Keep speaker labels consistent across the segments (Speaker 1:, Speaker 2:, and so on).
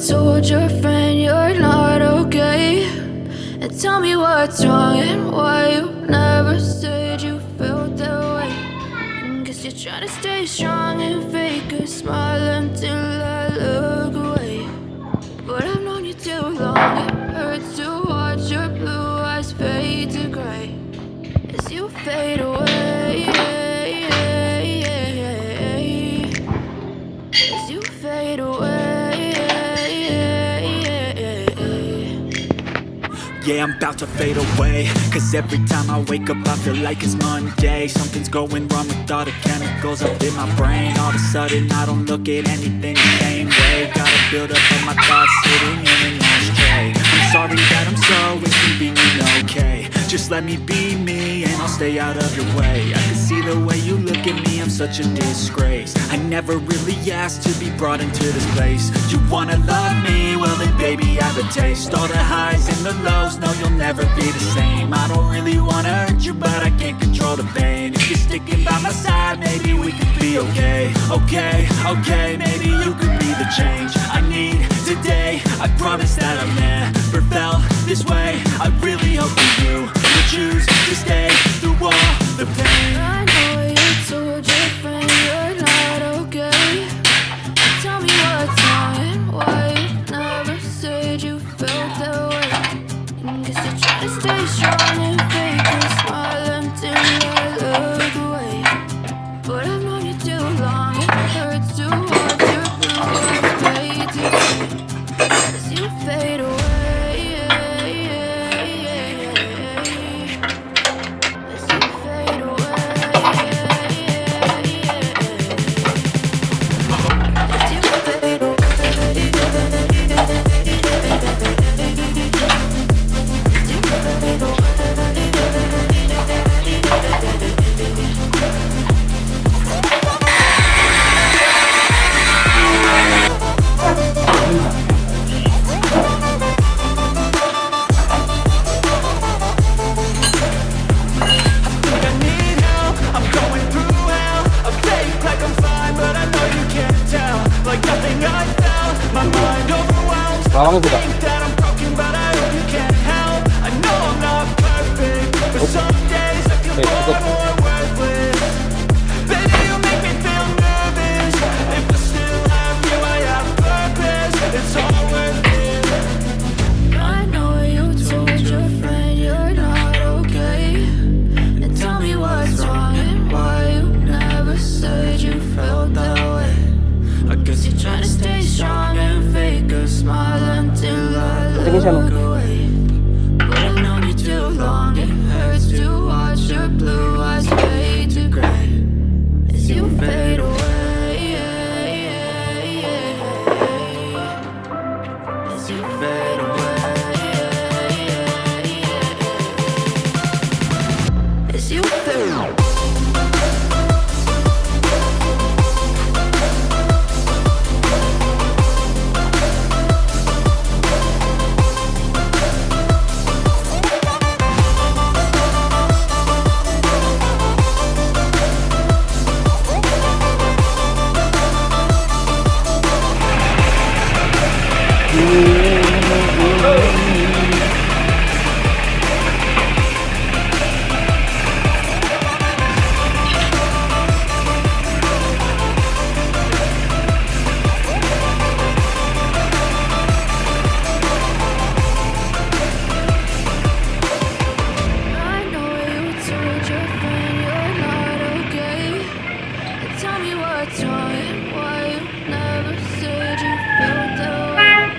Speaker 1: told your friend you're not okay? And tell me what's wrong and why you never said you felt that way. Guess you're trying to stay strong and fake a smile until I look away. But I've known you too long, it hurts to watch your blue eyes fade to gray as you fade away. As you fade away.
Speaker 2: Yeah, I'm about to fade away, cause every time I wake up I feel like it's Monday. Something's going wrong with all the chemicals up in my brain. All of a sudden I don't look at anything the same way. Gotta build up all my thoughts sitting in an ashtray. I'm sorry that I'm so inconvenient, okay? Just let me be me and I'll stay out of your way. I can see the way you look at me, I'm such a disgrace. I never really asked to be brought into this place. You wanna love me? Well then baby I have a taste. All the highs and the lows, no you'll never be the same. I don't really wanna hurt you but I can't control the pain. If you're sticking by my side maybe we could be okay. Okay, maybe you could be the change I need today. I promise that I've never felt this way. I really hope that you will choose to stay through all the pain.
Speaker 1: I know you told your friend you're not okay. Tell me what's wrong and why you never said you felt that way. Guess you're trying to stay strong and fake a smile until I look away. But I've known you too long, it hurts to watch your blue eyes fade to gray as you fade away.
Speaker 3: Langsung juga. Cukup. Tingin siya, no?
Speaker 1: But I've known you too long, it hurts to watch your blue eyes fade to gray as you fade away. As you fade away. As you fade away.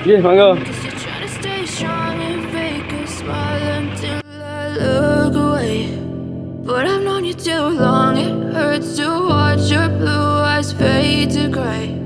Speaker 3: Yes, mangga.
Speaker 1: But I've known you too long, it hurts to watch your blue eyes fade to gray